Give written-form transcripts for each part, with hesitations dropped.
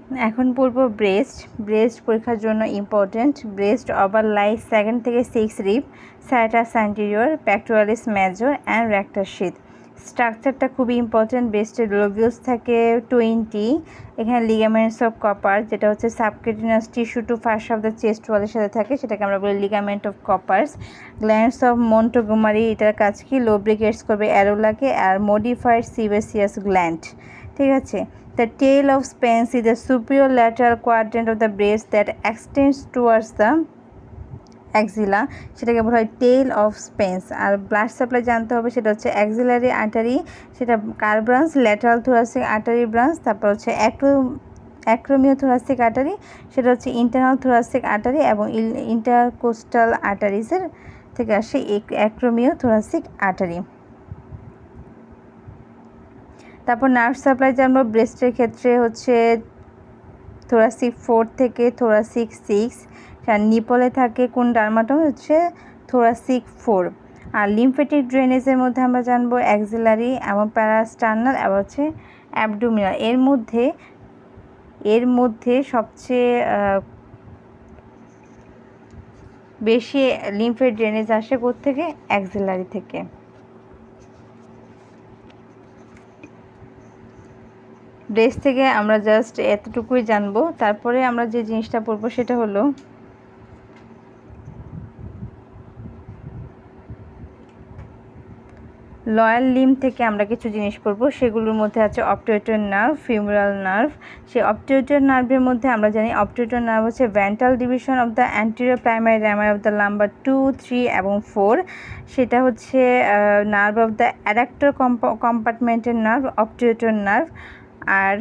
এখন পড়বো breast. Breast পরীক্ষার জন্য ইম্পর্টেন্ট। ব্রেস্ট ওভারলাইজ 2nd থেকে 6 rib, serratus anterior, pectoralis major and rectus sheath. স্ট্রাকচারটা খুবই ইম্পর্টেন্ট। ব্রেস্টের লোবিউলস থাকে 20। এখানে লিগামেন্টস অফ কপার, যেটা হচ্ছে subcutaneous tissue to first of the chest ওয়ালের সাথে থাকে, সেটাকে আমরা বলি লিগামেন্ট অফ কপার্স। গ্ল্যান্ডস অফ মন্টোগোমারি, এটার কাজ কি? লোব্রিকেটস করবে অ্যারোলাকে, আর মডিফাইড সিবেসিয়াস গ্ল্যান্ড। ঠিক আছে। The tail of Spence is the superior lateral quadrant of the breast that extends towards the axilla, সেটাকে বলা হয় টেল অফ স্পেন্স। আর ব্লাড সাপ্লাই জানতে হবে, সেটা হচ্ছে অ্যাক্সিলারি আর্টারি, সেটা কার branch? Lateral thoracic artery branch. তারপর হচ্ছে অ্যাক্রোমিও থোরাসিক আর্টারি, সেটা হচ্ছে ইন্টারনাল থোরাসিক আর্টারি, এবং ইন্টারকোস্টাল আর্টারিসের থেকে আসে অ্যাক্রোমিও থোরাসিক আর্টারি। তারপর নার্ভ সাপ্লাই জানবো। ব্রেস্টের ক্ষেত্রে হচ্ছে থোরাসিক 4 থেকে থোরাসিক 6, আর নিপলে থাকে কোন ডার্মাটম? হচ্ছে থোরাসিক 4। আর লিম্ফেটিক ড্রেনেজের মধ্যে আমরা জানবো অ্যাক্সিলারি এবং প্যারাস্টার্নাল এবং হচ্ছে অ্যাবডোমিনাল। এর মধ্যে সবচেয়ে বেশি লিম্ফের ড্রেনেজ আসে কোত্থেকে? অ্যাক্সিলারি থেকে। ব্রেস্ট থেকে আমরা জাস্ট এতটুকুই জানবো। তারপরে আমরা যে জিনিসটা পড়বো সেটা হলো লয়াল লিম্ব থেকে আমরা কিছু জিনিস পড়বো। সেগুলোর মধ্যে আছে অবটুয়েটর নার্ভ, ফিমোরাল নার্ভ। সেই অবটুয়েটর নার্ভের মধ্যে আমরা জানি অবটুয়েটর নার্ভ হচ্ছে ventral division of the anterior primary rami of the lumbar 2, 3 এবং 4। সেটা হচ্ছে নার্ভ অফ দ্য অ্যাডাক্টর কম্পার্টমেন্টের নার্ভ, অবটুয়েটর নার্ভ। আর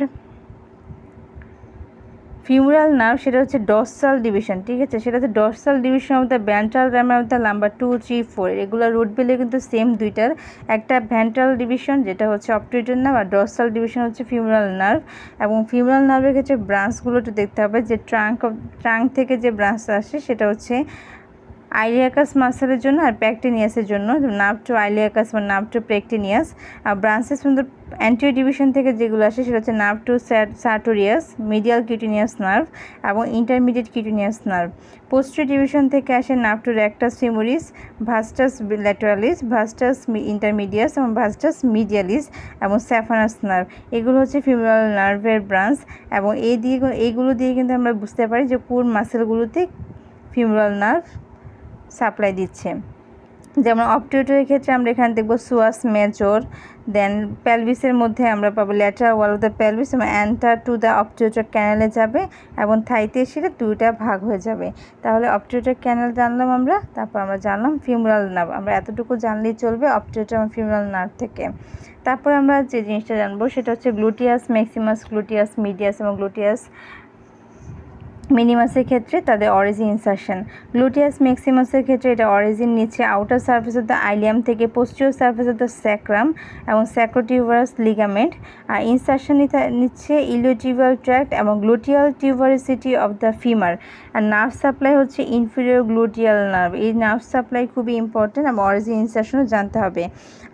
ফিমোরাল নার্ভ সেটা হচ্ছে ডর্সাল ডিভিশন। ঠিক আছে, সেটা হচ্ছে dorsal division of the ventral rami of the lumbar 2, 3, 4। এগুলো রুট বেলে কিন্তু সেম দুইটার, একটা ভেন্ট্রাল ডিভিশন যেটা হচ্ছে অবটুয়েটর নার্ভ, আর ডর্সাল ডিভিশন হচ্ছে ফিমোরাল নার্ভ। এবং ফিমোরাল নার্ভের ক্ষেত্রে ব্রাঞ্চগুলো একটু দেখতে হবে, যে ট্রাঙ্ক থেকে যে ব্রাঞ্চ আসে সেটা হচ্ছে আইলিয়াকাস মাসেলের জন্য আর প্যাকটেনিয়াসের জন্য, নার্ভ টু আইলিয়াকাস বা নার্ভ টু প্যাকটেনিয়াস। আর ব্রাঞ্চেস কিন্তু অ্যান্টিরিয়র ডিভিশন থেকে যেগুলো আসে সেটা হচ্ছে nerve to sartorius, medial cutaneous nerve এবং intermediate cutaneous nerve. Posterior division থেকে আসে nerve to rectus femoris, vastus lateralis, vastus intermedius এবং ভাস্টাস মিডিয়ালিস এবং স্যাফানাস নার্ভ। এগুলো হচ্ছে ফিমোরাল নার্ভের ব্রাঞ্চ। এবং এইগুলো দিয়ে কিন্তু আমরা বুঝতে পারি যে কোন মাসেলগুলোতে ফিমোরাল নার্ভ সাপ্লাই দিচ্ছে। যেমন অবটুয়েটরের ক্ষেত্রে আমরা এখানে দেখব সুয়াস মেজর। দেন পেলভিসের মধ্যে আমরা পাবো lateral wall of the pelvis এবং এন্টার টু দ্য অবটুয়েটর ক্যানেলে যাবে, এবং থাইতে সেটা দুইটা ভাগ হয়ে যাবে। তাহলে অবটুয়েটর ক্যানেল জানলাম আমরা, তারপর আমরা জানলাম ফিমোরাল নার্ভ। আমরা এতটুকু জানলেই চলবে অবটুয়েটর এবং ফিমোরাল নার্ভ থেকে। তারপর আমরা যে জিনিসটা জানবো সেটা হচ্ছে গ্লুটিয়াস ম্যাক্সিমাস, গ্লুটিয়াস মিডিয়াস এবং গ্লুটিয়াস মিনিমাসের ক্ষেত্রে তাদের অরিজিন ইনসারশন। গ্লুটিয়াস ম্যাক্সিমাসের ক্ষেত্রে এটা অরিজিন নিচ্ছে outer surface of the ilium থেকে posterior surface of the sacrum এবং স্যাক্রোটিউবারাস লিগামেন্ট। আর ইনসারশন নিচ্ছে ইলিওটিউবাল ট্র্যাক্ট এবং gluteal tuberosity of the femur. আর নার্ভ সাপ্লাই হচ্ছে ইনফিরিয়র গ্লুটিয়াল নার্ভ। এই নার্ভ সাপ্লাই খুবই ইম্পর্টেন্ট এবং অরিজিন ইনসারশনও জানতে হবে।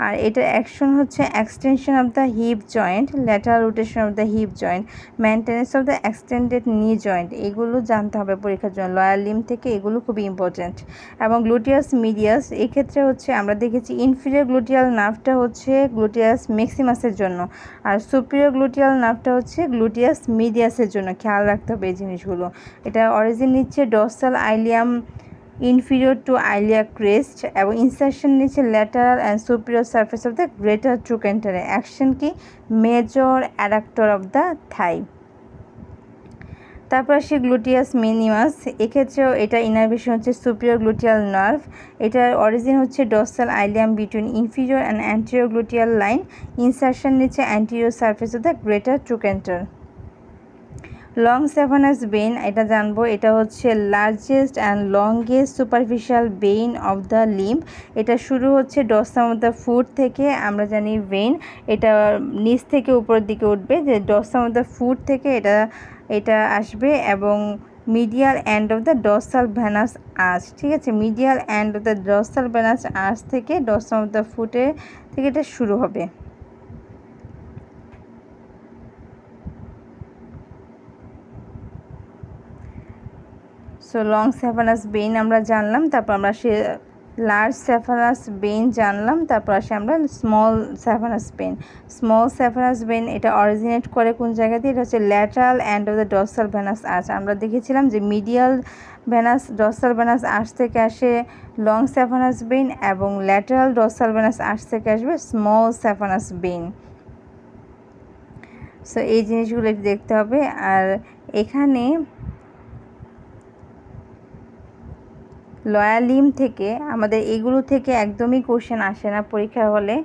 আর এটার অ্যাকশন হচ্ছে extension of the hip joint, lateral rotation of the hip joint, maintenance of the extended knee joint. এগুলো জানতে হবে পরীক্ষার জন্য। লয়ার লিম্ব থেকে এগুলো খুবই ইম্পর্টেন্ট। এবং গ্লুটিয়াস মিডিয়াস, এক্ষেত্রে হচ্ছে আমরা দেখেছি ইনফিরিয়র গ্লুটিয়াল নার্ভটা হচ্ছে গ্লুটিয়াস ম্যাক্সিমাসের জন্য, আর সুপিরিয়র গ্লুটিয়াল নার্ভটা হচ্ছে গ্লুটিয়াস মিডিয়াসের জন্য। খেয়াল রাখতে হবে এই জিনিসগুলো। এটা অরিজিন নিচ্ছে dorsal ilium inferior to iliac crest এবং ইনসারশন নিচ্ছে lateral and superior surface of the greater ট্রুকেন্টারে। অ্যাকশন কি? Major adductor of the thigh. তারপর আসে গ্লুটিয়াস মিনিমাস। এক্ষেত্রেও এটা ইনারভেশন হচ্ছে সুপিরিয়র গ্লুটিয়াল নার্ভ। এটার অরিজিন হচ্ছে dorsal ilium between inferior and anterior gluteal line. Insertion নিচ্ছে anterior surface of the greater trochanter. Long saphenous vein, এটা জানবো। এটা হচ্ছে largest and longest superficial Ben of the limb. এটা শুরু হচ্ছে ডরসাম অফ দ্য ফুট থেকে। আমরা জানি ভেইন এটা নিচ থেকে উপরের দিকে উঠবে, যে ডরসাম অফ দ্য ফুট থেকে এটা আসবে এবং medial end of the dorsal venous arch. ঠিক আছে, medial end of the dorsal venous arch থেকে ডরসাম অফ দ্য ফুটে থেকে এটা শুরু হবে। সো লং স্যাফানাস বেইন আমরা জানলাম, তারপর আমরা সে লার্জ স্যাফানাস বেইন জানলাম, তারপর আসে আমরা স্মল স্যাফানাস বেইন। স্মল স্যাফানাস বেইন এটা অরিজিনেট করে কোন জায়গা দিয়ে? এটা হচ্ছে lateral end of the dorsal venous arch. আমরা দেখেছিলাম যে medial venous dorsal venous arch থেকে আসে লং স্যাফানাস বেইন এবং ল্যাটারাল ডর্সাল ভেনাস আর্চ থেকে আসবে স্মল স্যাফানাস বেইন। সো এই জিনিসগুলো একটু দেখতে হবে। আর এখানে লয়াল লিম্ব থেকে আমাদের এগুলো থেকে একদমই কোশ্চেন আসে না পরীক্ষার হলে।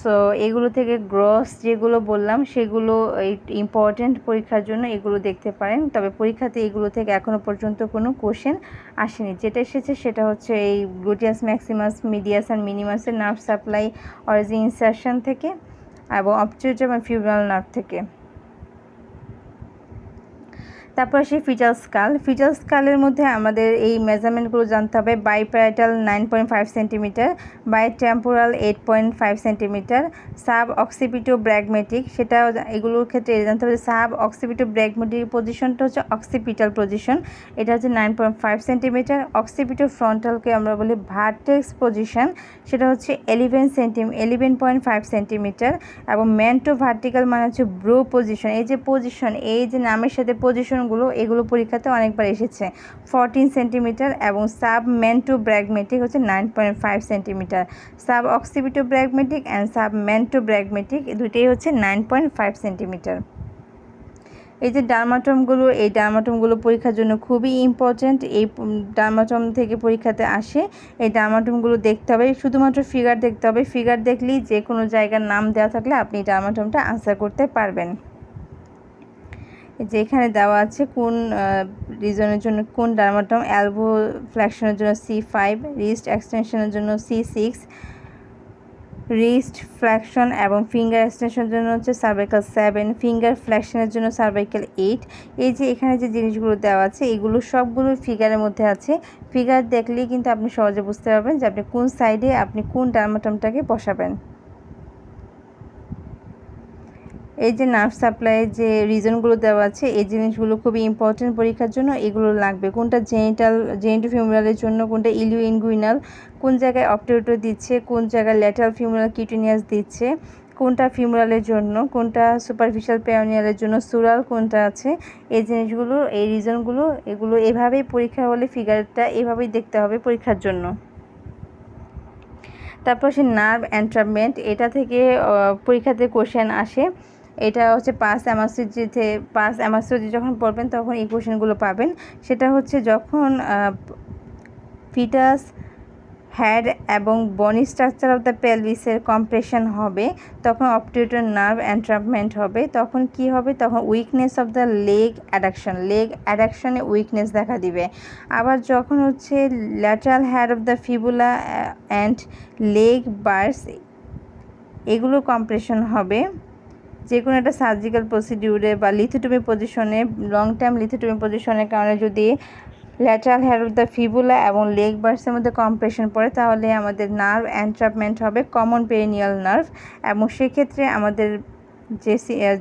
সো এগুলো থেকে গ্রস যেগুলো বললাম সেগুলো ইম্পর্টেন্ট পরীক্ষার জন্য, এগুলো দেখতে পারেন। তবে পরীক্ষাতে এগুলো থেকে এখনও পর্যন্ত কোনো কোশ্চেন আসেনি। যেটা এসেছে সেটা হচ্ছে এই গ্লুটিয়াস ম্যাক্সিমাস, মিডিয়াস আর মিনিমাসের নার্ভ সাপ্লাই অরিজিন ইনসারশন থেকে এবং অবচুইটাম এবং ফিউরাল নার্ভ থেকে। তারপর আসি ফিটাল স্কাল। ফিটাল স্কালের মধ্যে আমাদের এই মেজারমেন্টগুলো জানতে হবে। Biparietal 9.5 centimetre, bitemporal 8.5 centimetre, suboccipitobregmatic সেটা এগুলোর ক্ষেত্রে জানতে হবে। সাব অক্সিপিটো ব্র্যাগমেটিক পজিশনটা হচ্ছে অক্সিপিটাল পজিশন, এটা হচ্ছে 9.5 সেন্টিমিটার। অক্সিপিটো ফ্রন্টালকে আমরা বলি ভার্টেক্স পজিশন, সেটা হচ্ছে 11.5 সেন্টিমিটার। এবং ম্যান্টো ভার্টিক্যাল মানে হচ্ছে ব্রো পজিশন। এই যে পজিশন, এই যে নামের সাথে পজিশন এগুলো পরীক্ষাতে অনেকবার এসেছে, 14 সেন্টিমিটার। এবং সাব ম্যান্টো ব্র্যাগমেটিক হচ্ছে 9.5 সেন্টিমিটার। সাব অক্সিপিটো ব্র্যাগমেটিক অ্যান্ড সাব ম্যান্টো ব্র্যাগমেটিক দুটোই হচ্ছে 9.5 সেন্টিমিটার। এই যে ডার্মাটমগুলো, এই ডার্মাটমগুলো পরীক্ষার জন্য খুবই ইম্পর্ট্যান্ট। এই ডার্মাটম থেকে পরীক্ষাতে আসে। এই ডার্মাটমগুলো দেখতে হবে, শুধুমাত্র ফিগার দেখতে হবে। ফিগার দেখলেই যে কোনো জায়গার নাম দেওয়া থাকলে আপনি ডার্মাটমটা আনসার করতে পারবেন। যে এখানে দেওয়া আছে কোন রিজনের জন্য কোন ডার্মাটম। এলবো ফ্লেকশনের জন্য C5, রিস্ট এক্সটেনশনের জন্য C6, রিস্ট ফ্লেকশন এবং ফিঙ্গার এক্সটেনশনের জন্য হচ্ছে সার্ভাইকাল 7, ফিঙ্গার ফ্লেকশনের জন্য সার্ভাইকাল 8। এই যে এখানে যে জিনিসগুলো দেওয়া আছে এগুলো সবগুলো ফিগারের মধ্যে আছে। ফিগার দেখলেই কিন্তু আপনি সহজে বুঝতে পারবেন যে আপনি কোন সাইডে আপনি কোন ডার্মাটমটাকে বসাবেন। এই যে নার্ভ সাপ্লাই যে রিজনগুলো দেওয়া আছে এই জিনিসগুলো খুবই ইম্পর্টেন্ট পরীক্ষার জন্য, এগুলো লাগবে। কোনটা জেনিটোফিউমারালের জন্য, কোনটা ইলিওইনগুইনাল, কোন জায়গায় অপটিউটো দিচ্ছে, কোন জায়গায় ল্যাটারাল ফিউমারাল কিউটেনিয়াস দিচ্ছে, কোনটা ফিউমারালের জন্য, কোনটা সুপারফিশিয়াল পেরিনিয়ালের জন্য সুরাল কোনটা আছে, এই জিনিসগুলো এই রিজনগুলো এগুলো এভাবেই পরীক্ষা হলে ফিগারটা এভাবেই দেখতে হবে পরীক্ষার জন্য। তারপর সে নার্ভ এন্ট্রাপমেন্ট, এটা থেকে পরীক্ষাতে কোশ্চেন আসে। এটা হচ্ছে পাস অ্যামাসোজি যখন পড়বেন তখন এই কোশ্চেনগুলো পাবেন। সেটা হচ্ছে যখন ফিটাস হেড এবং বনি স্ট্রাকচার অফ দ্য পেলভিসের কম্প্রেশন হবে তখন অবটিউটর নার্ভ এন্ট্রাপমেন্ট হবে। তখন কি হবে? তখন উইকনেস অফ দ্য লেগ অ্যাডাকশনে উইকনেস দেখা দিবে। আবার যখন হচ্ছে lateral head of the fibula and leg bars এগুলো কম্প্রেশন হবে যে কোনো একটা সার্জিক্যাল প্রসিডিউরে বা লিথোটমি পজিশনে, লং টার্ম লিথোটমি পজিশনের কারণে যদি lateral head of the fibula এবং লেগ বার্সের মধ্যে কম্প্রেশন পড়ে তাহলে আমাদের নার্ভ এন্ট্রাপমেন্ট হবে কমন পেরিনিয়াল নার্ভ। এবং সেক্ষেত্রে আমাদের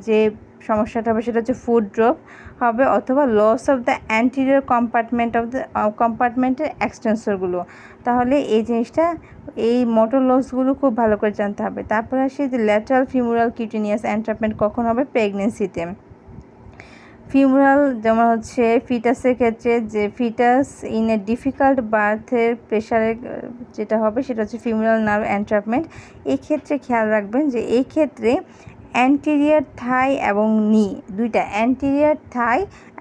যে সমস্যাটা হবে সেটা হচ্ছে ফুড ড্রপ হবে অথবা লস অফ দ্য অ্যান্টিরিয়র কম্পার্টমেন্টের এক্সটেন্সরগুলো। তাহলে এই জিনিসটা এই মোটর লসগুলো খুব ভালো করে জানতে হবে। তারপরে আসে যে ল্যাটারাল ফিমুরাল কিউটেনিয়াস এন্ট্রাপমেন্ট কখন হবে? প্রেগনেন্সিতে। ফিউমারাল যেমন হচ্ছে ফিটাসের ক্ষেত্রে যে ফিটাস ইন এ ডিফিকাল্ট বার্থের প্রেশারে যেটা হবে সেটা হচ্ছে ফিউমারাল নার্ভ এন্ট্রাপমেন্ট। এই ক্ষেত্রে খেয়াল রাখবেন যে এই ক্ষেত্রে অ্যান্টিরিয়ার থাই এবং নি দুইটা, অ্যান্টিরিয়ার থাই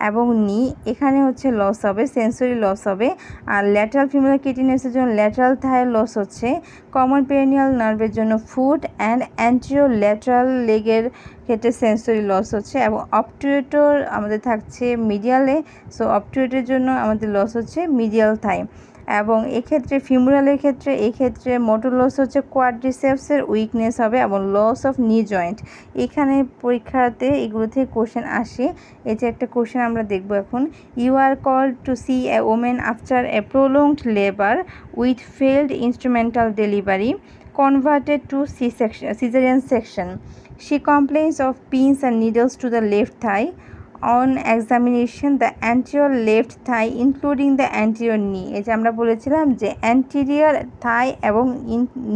এবং নি এখানে হচ্ছে লস হবে, সেন্সরি লস হবে। আর ল্যাটারাল ফিউমারাল কিউটেনিয়াসের জন্য ল্যাটারাল থাইয়ের লস হচ্ছে, কমন পেরিনিয়াল নার্ভের জন্য ফুট অ্যান্ড অ্যান্টিরিয়ো ল্যাটারাল লেগের ক্ষেত্রে সেন্সরি লস হচ্ছে। এবং অবটুয়েটর আমাদের থাকছে মিডিয়ালে, সো অবটুয়েটের জন্য আমাদের লস হচ্ছে মিডিয়াল থাই। এবং এক্ষেত্রে ফিমুরালের ক্ষেত্রে এক্ষেত্রে মোটর লস হচ্ছে কোয়াড্রিসেপসের উইকনেস হবে এবং লস অফ নি জয়েন্ট। এখানে পরীক্ষাতে এগুলো থেকে কোশ্চেন আসে। এই যে একটা কোশ্চেন আমরা দেখব এখন। You are called to see a woman after a prolonged labour with failed instrumental delivery converted to cesarean section. She complains of pins and needles to the left thigh, on examination the anterior left Thai including the anterior নি। এই যে আমরা বলেছিলাম যে anterior থাই এবং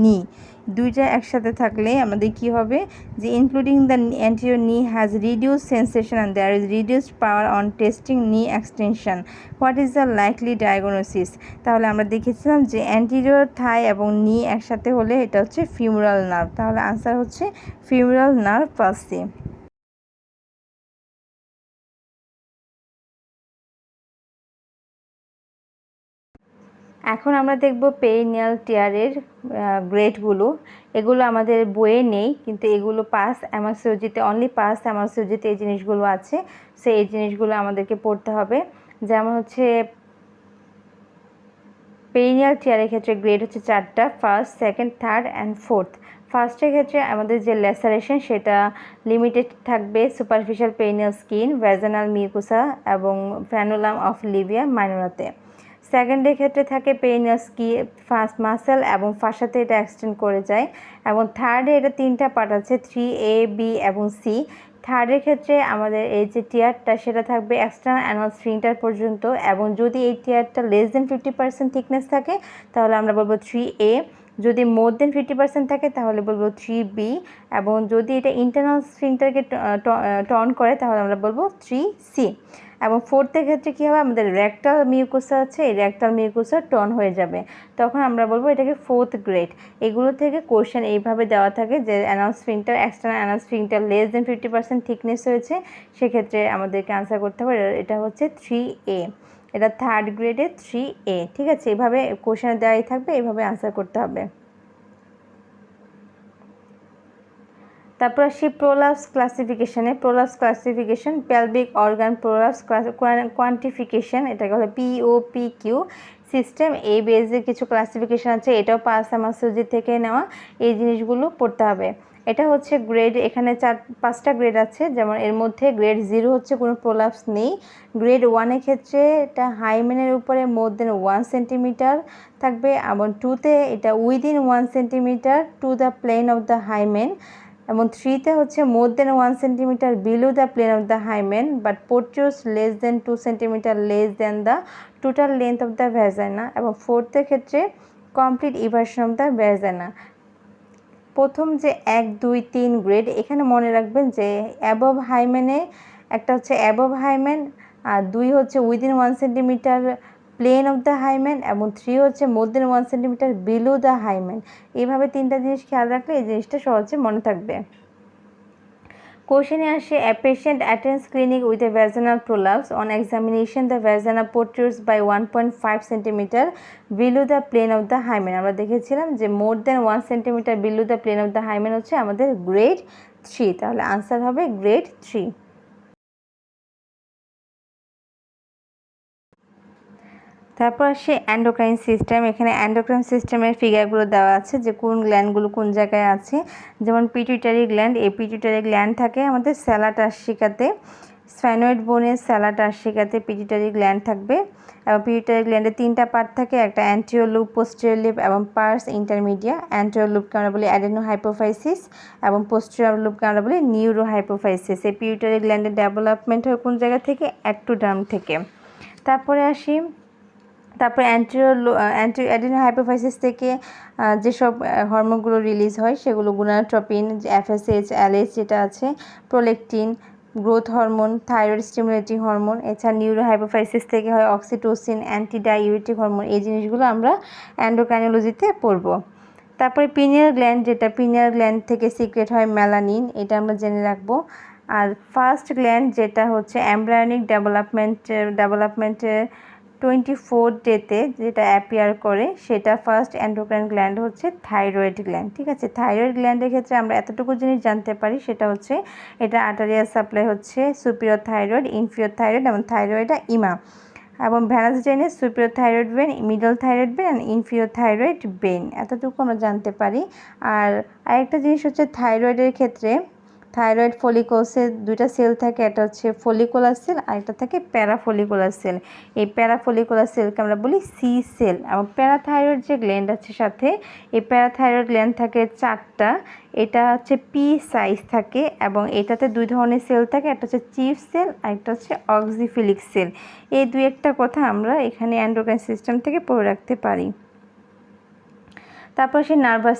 নি দুইটা একসাথে থাকলে আমাদের কি হবে, যে including the anterior knee has reduce sensation and there is reduced power on testing knee extension, what is the likely diagnosis. তাহলে আমরা দেখেছিলাম যে অ্যান্টিরিয়র থাই এবং নি একসাথে হলে এটা হচ্ছে ফিউরাল নার্ভ। তাহলে আনসার হচ্ছে ফিউরাল নার্ভ পালসি। এখন আমরা দেখব পেরিনিয়াল টিয়ারের গ্রেডগুলো। এগুলো আমাদের বইয়ে নেই, কিন্তু এগুলো পাস এমআরসিওজিতে, অনলি পাস এমআরসিওজিতে এই জিনিসগুলো আছে। সো এই জিনিসগুলো আমাদেরকে পড়তে হবে। যেমন হচ্ছে পেরিনিয়াল টিয়ারের ক্ষেত্রে গ্রেড হচ্ছে 4টা, first, second, third and fourth. ফার্স্টের ক্ষেত্রে আমাদের যে ল্যাসারেশন সেটা লিমিটেড থাকবে superficial perineal skin, vaginal mucosa এবং ফ্র্যানুলাম অফ লিবিয়া মাইনরাতে। সেকেন্ডের ক্ষেত্রে থাকে পেরিনিয়াল ফার্স্ট মাসেল এবং ফাঁসাতে এটা এক্সটেন্ড করে যায়। এবং থার্ডে এটা 3টা পার্ট আছে, 3A, B এবং C। থার্ডের ক্ষেত্রে আমাদের এই যে টিয়ারটা সেটা থাকবে এক্সটার্নাল অ্যানাল স্ফিংটার পর্যন্ত, এবং যদি এই টিয়ারটা লেস দেন 50% থিকনেস থাকে তাহলে আমরা বলবো 3A, যদি মোর দেন 50% থাকে তাহলে বলবো 3B, এবং যদি এটা ইন্টারনাল স্ফিংটারকে টর্ন করে তাহলে আমরা বলবো 3C। এবং ফোর্থের ক্ষেত্রে কী হবে, আমাদের রেক্টাল মিউকোসা আছে, এই রেক্টাল মিউকোসা টর্ন হয়ে যাবে, তখন আমরা বলবো এটাকে ফোর্থ গ্রেড। এগুলো থেকে কোশ্চেন এইভাবে দেওয়া থাকে যে anal sphincter, external anal sphincter less than 50% thickness হয়েছে, সেক্ষেত্রে আমাদেরকে আনসার করতে হবে এটা হচ্ছে 3A, এটা থার্ড গ্রেডে 3A। ঠিক আছে, এইভাবে কোশ্চেনে দেওয়াই থাকবে, এইভাবে আনসার করতে হবে। তারপর আসি প্রোলাপস ক্লাসিফিকেশানে। Prolapse classification, pelvic organ prolapse quantification, এটাকে বলে POPQ সিস্টেম। এই বেসের কিছু ক্লাসিফিকেশান আছে, এটাও পাস এমআরসিওজি থেকে নেওয়া। এই জিনিসগুলো পড়তে হবে। এটা হচ্ছে গ্রেড, এখানে 4-5টা গ্রেড আছে। যেমন এর মধ্যে গ্রেড 0 হচ্ছে কোনো প্রোলাপস নেই। গ্রেড 1-এর ক্ষেত্রে এটা হাইমেনের উপরে মোর দেন 1 সেন্টিমিটার থাকবে, এবং 2-তে এটা within 1 centimetre to the plane of the hymen, এবং 3-তে হচ্ছে more than 1 centimetre below the plane of the hymen but protrudes less than 2 centimetre less than the total length of the vagina, এবং 4-এর ক্ষেত্রে complete eversion of the vagina. প্রথম যে 1, 2, 3 grade, এখানে মনে রাখবেন যে অ্যাবভ হাইমেনে একটা হচ্ছে অ্যাবভ হাইমেন, আর 2 হচ্ছে within 1 centimetre plane of the hymen, এবং 3 হচ্ছে more than 1 centimetre below the hymen. এইভাবে 3টা জিনিস খেয়াল রাখলে এই জিনিসটা সহজে মনে থাকবে। কোশ্চেনে আসে, a patient attends clinic with a vaginal prolapse. On examination, the vagina protrudes by 1.5 cm below the plane of the hymen. আমরা দেখেছিলাম যে more than 1 centimetre below the plane of the hymen হচ্ছে আমাদের গ্রেড 3, তাহলে answer হবে grade 3। তারপর আসে endocrine system. এখানে অ্যান্ডোক্রাইন সিস্টেমের ফিগারগুলো দেওয়া আছে যে কোন গ্ল্যান্ডগুলো কোন জায়গায় আছে। যেমন পিটুইটারি গ্ল্যান্ড, এই পিটুইটারি গ্ল্যান্ড থাকে আমাদের স্যালাটার্সিকাতে, স্ফ্যানয়েড বোনের স্যালাটার্সিকাতে পিটুইটারি গ্ল্যান্ড থাকবে। এবং পিটুইটারি গ্ল্যান্ডে 3টা পার্ট থাকে, একটা অ্যান্টিরিয়র লুপ, পোস্টেরিয়র লুপ এবং পার্স ইন্টারমিডিয়া। অ্যান্টিরিয়র লুপকে আমরা বলি অ্যাডেনো হাইপোফাইসিস এবং পোস্টেরিয়র লুপকে আমরা বলি নিউরো হাইপোফাইসিস। এই পিটুইটারি গ্ল্যান্ডের ডেভেলপমেন্ট হয় কোন জায়গা থেকে, অ্যাক্টোডার্ম থেকে। তারপরে আসি, তারপরে অ্যাডেনো হাইপোফাইসিস থেকে যেসব হরমোনগুলো রিলিজ হয় সেগুলো গুনাট্রপিন, FSH, LH যেটা আছে, prolactin, growth hormone, thyroid stimulating hormone. এছাড়া নিউরো হাইপোফাইসিস থেকে হয় অক্সিটোসিন, অ্যান্টিডাইউরেটিক হরমোন। এই জিনিসগুলো আমরা অ্যান্ডোক্রাইনোলজিতে পড়ব। তারপরে পিনিয়াল গ্ল্যান্ড, যেটা পিনিয়াল গ্ল্যান্ড থেকে সিক্রেট হয় মেলানিন, এটা আমরা জেনে রাখবো। আর ফার্স্ট গ্ল্যান্ড যেটা হচ্ছে এমব্রায়োনিক ডেভেলপমেন্টের 24 ডেতে যেটা অ্যাপিয়ার করে, সেটা ফার্স্ট অ্যান্ডোক্রাইন গ্ল্যান্ড হচ্ছে থাইরয়েড গ্ল্যান্ড। ঠিক আছে, থাইরয়েড গ্ল্যান্ডের ক্ষেত্রে আমরা এতটুকু জিনিস জানতে পারি, সেটা হচ্ছে এটা আর্টারিয়াল সাপ্লাই হচ্ছে সুপিরিয়র থাইরয়েড, ইনফিরিয়র থাইরয়েড এবং থাইরয়েডা ইমা, এবং ভ্যানাস ড্রেনে superior thyroid vein, middle thyroid vein and inferior thyroid vein, এতটুকু আমরা জানতে পারি। আর আরেকটা জিনিস হচ্ছে থাইরয়েডের ক্ষেত্রে থাইরয়েড ফলিকলসে দুইটা সেল থাকে, একটা হচ্ছে ফলিকুলার সেল আর একটা থাকে প্যারাফলিকুলার সেল। এই প্যারাফলিকুলার সেলকে আমরা বলি সি সেল। এবং প্যারাথাইরয়েড যে গ্ল্যান্ড আছে সাথে, এই প্যারাথাইরয়েড গ্ল্যান্ড থাকে 4টা। এটা হচ্ছে পি সাইজ থাকে এবং এটাতে দুই ধরনের সেল থাকে, একটা হচ্ছে চিফ সেল আর একটা হচ্ছে অক্সিফিলিক সেল। এই দুই একটা কথা আমরা এখানে এন্ডোক্রাইন সিস্টেম থেকে পড়ে রাখতে পারি। তারপর সেই নার্ভাস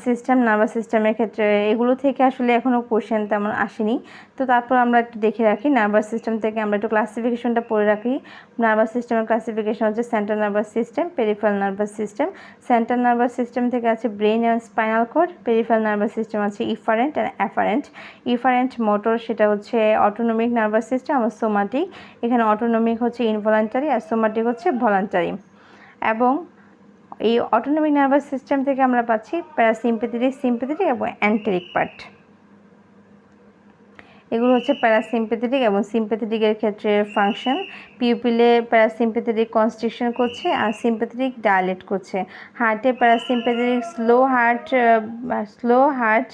সিস্টেমের ক্ষেত্রে এগুলো থেকে আসলে এখনও কোশ্চেন তেমন আসেনি, তো তারপর আমরা একটু দেখে রাখি। নার্ভাস সিস্টেম থেকে আমরা একটু ক্লাসিফিকেশনটা পড়ে রাখি। নার্ভাস সিস্টেমের ক্লাসিফিকেশন হচ্ছে central nervous system, peripheral nervous system. Central nervous system থেকে আছে brain and spinal cord. Peripheral nervous system আছে efferent and afferent. Efferent motor, সেটা হচ্ছে অটোনমিক নার্ভাস সিস্টেম। আর সোমাটিক, এখানে অটোনমিক হচ্ছে ইনভলান্টারি আর সোমাটিক হচ্ছে ভলান্টারি। এবং এই অটোনমিক নার্ভাস সিস্টেম থেকে আমরা পাচ্ছি প্যারাসিম্পেথেটিক, সিম্পেথেটিক এবং অ্যান্টেরিক পার্ট। এগুলো হচ্ছে প্যারাসিম্পেথেটিক এবং সিম্পেথেটিকের ক্ষেত্রে ফাংশন। পিউপিলে প্যারাসিম্পেথেটিক কনস্ট্রিকশন করছে আর সিম্পেথেটিক ডাইলেট করছে। হার্টে প্যারাসিম্পেথেটিক স্লো হার্ট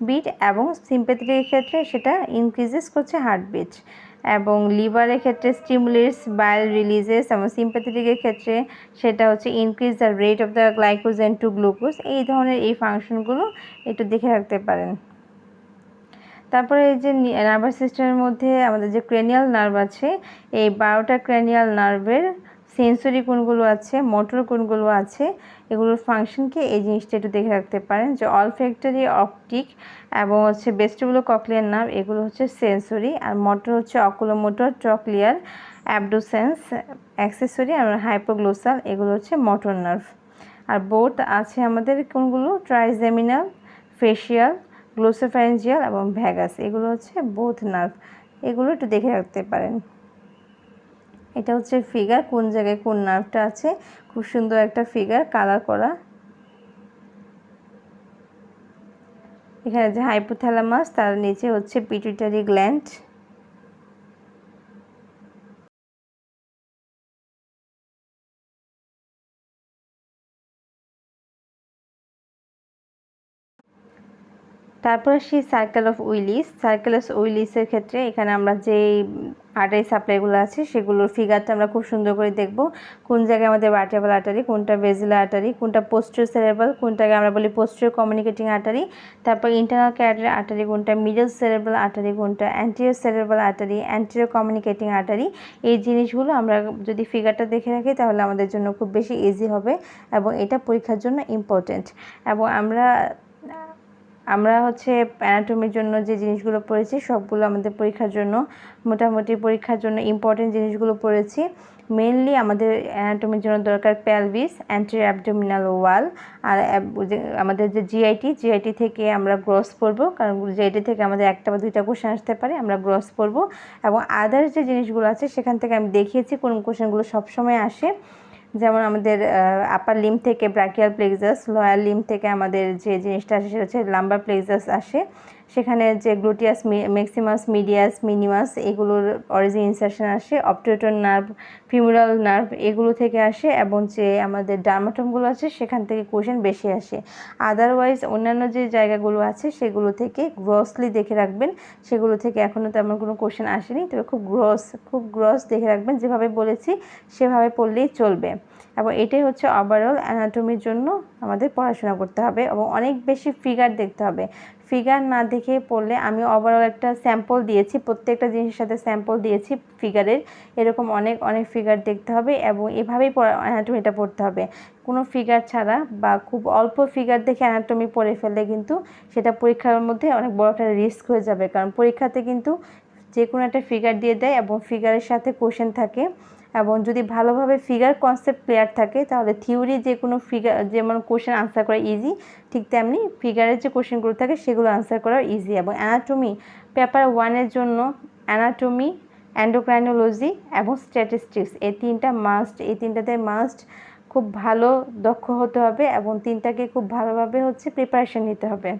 বিট এবং সিম্পেথেটিকের ক্ষেত্রে সেটা ইনক্রিজেস করছে হার্টবিট। এবং লিভারের ক্ষেত্রে স্টিমুলেটস বাইল রিলিজেস এবং সিম্পেথেটিকের ক্ষেত্রে সেটা হচ্ছে increase the rate of the glycogen two glucose. এই ধরনের এই ফাংশনগুলো একটু দেখে রাখতে পারেন। তারপরে এই যে নার্ভাস সিস্টেমের মধ্যে আমাদের যে ক্রেনিয়াল নার্ভ আছে, এই 12টা ক্রেনিয়াল নার্ভের সেন্সরি কোনগুলো আছে, মোটর কোনগুলো আছে, এগুলোর ফাংশন কি, এই জিনিসটা একটু দেখে রাখতে পারেন। যে অলফ্যাক্টরি, অপটিক এবং হচ্ছে ভেস্টিবুলো কক্লিয়ার নার্ভ, এগুলো হচ্ছে সেন্সরি। আর মোটর হচ্ছে অকুলোমোটর, ট্রক্লিয়ার, অ্যাবডুসেন্স, অ্যাক্সেসরি আর হাইপোগ্লোসাল, এগুলো হচ্ছে মোটর নার্ভ। আর বোথ আছে আমাদের কোনগুলো, ট্রাইজেমিনাল, ফেশিয়াল, গ্লোসোফ্যারিঞ্জিয়াল এবং ভ্যাগাস, এগুলো হচ্ছে বোথ নার্ভ। এগুলো একটু দেখে রাখতে পারেন। এটা হচ্ছে ফিগার, কোন জায়গায় কোন নার্ভটা আছে, খুব সুন্দর একটা ফিগার কালার করা। এখানে যে হাইপোথ্যালামাস, তার নিচে হচ্ছে পিটুইটারি গ্ল্যান্ড। তারপর আসি সার্কেল অফ উইলিসের ক্ষেত্রে এখানে আমরা যে আর্টারি সাপ্লাইগুলো আছে সেগুলোর ফিগারটা আমরা খুব সুন্দর করে দেখব। কোন জায়গায় আমাদের ভার্টেব্রাল আর্টারি, কোনটা ভেসিকুলার আর্টারি, কোনটা পোস্টেরিয়র সেরেব্রাল, কোনটাকে আমরা বলি পোস্টেরিয়র কমিউনিকেটিং আর্টারি। তারপর ইন্টারনাল ক্যারোটিড আর্টারি কোনটা, মিডল সেরেব্রাল আর্টারি কোনটা, anterior cerebral artery, anterior communicating artery. এই জিনিসগুলো আমরা যদি ফিগারটা দেখে রাখি তাহলে আমাদের জন্য খুব বেশি ইজি হবে এবং এটা পরীক্ষার জন্য ইম্পর্টেন্ট। এবং আমরা হচ্ছে অ্যানাটমির জন্য যে জিনিসগুলো পড়েছি সবগুলো আমাদের পরীক্ষার জন্য মোটামুটি ইম্পর্টেন্ট জিনিসগুলো পড়েছি। মেইনলি আমাদের অ্যানাটমির জন্য দরকার পেলভিস, অ্যান্টেরিয়র অ্যাবডোমিনাল ওয়াল, আর আমাদের যে জিআইটি থেকে আমরা গ্রস পড়ব, কারণ জিআইটি থেকে আমাদের একটা বা দুইটা কোশ্চেন আসতে পারে, আমরা গ্রস পড়ব। এবং আদার্স যে জিনিসগুলো আছে সেখান থেকে আমি দেখিয়েছি কোন কোশ্চেনগুলো সবসময় আসে। যেমন আমাদের আপার লিম্ব থেকে ব্রাকিয়াল প্লেক্সাস, লোয়ার লিম্ব থেকে আমাদের যে জিনিসটা আসে সেটা হচ্ছে লাম্বার প্লেক্সাস আসে। সেখানে যে গ্লুটিয়াস ম্যাক্সিমাস, মিডিয়াস, মিনিমাস, এগুলোর অরিজিন ইনসারশন আসে। অবটুরেটর নার্ভ, ফিমোরাল নার্ভ, এগুলো থেকে আসে। এবং যে আমাদের ডার্মাটমগুলো আছে সেখান থেকে কোশ্চেন বেশি আসে। আদারওয়াইজ অন্যান্য যে জায়গাগুলো আছে সেগুলো থেকে গ্রসলি দেখে রাখবেন, সেগুলো থেকে এখনও তেমন কোনো কোশ্চেন আসেনি, তবে খুব গ্রস দেখে রাখবেন। যেভাবে বলেছি সেভাবে পড়লেই চলবে। এবং এটাই হচ্ছে ওভারঅল অ্যানাটমির জন্য আমাদের পড়াশোনা করতে হবে এবং অনেক বেশি ফিগার দেখতে হবে। ফিগার না দেখে পড়লে, আমি ওভারঅল একটা স্যাম্পল দিয়েছি, প্রত্যেকটা জিনিসের সাথে স্যাম্পল দিয়েছি ফিগারের, এরকম অনেক ফিগার দেখতে হবে এবং এভাবেই অ্যানাটমিটা পড়তে হবে। কোনো ফিগার ছাড়া বা খুব অল্প ফিগার দেখে অ্যানাটমি পড়ে ফেললে কিন্তু সেটা পরীক্ষার মধ্যে অনেক বড় একটা রিস্ক হয়ে যাবে, কারণ পরীক্ষাতে কিন্তু যে কোনো একটা ফিগার দিয়ে দেয় এবং ফিগারের সাথে কোশ্চেন থাকে। এবং যদি ভালোভাবে ফিগার কনসেপ্ট ক্লিয়ার থাকে তাহলে থিওরি যে কোনো ফিগার যেমন কোশ্চেন আনসার করা ইজি, ঠিক তেমনি ফিগারের যে কোশ্চেনগুলো থাকে সেগুলো আনসার করা ইজি। এবং অ্যানাটমি পেপার 1-এর জন্য অ্যানাটমি, এন্ডোক্রাইনোলজি এবং স্ট্যাটিস্টিক্স, এই তিনটাতে মাস্ট খুব ভালো দক্ষ হতে হবে এবং তিনটাকে খুব ভালোভাবে হচ্ছে প্রিপারেশন নিতে হবে।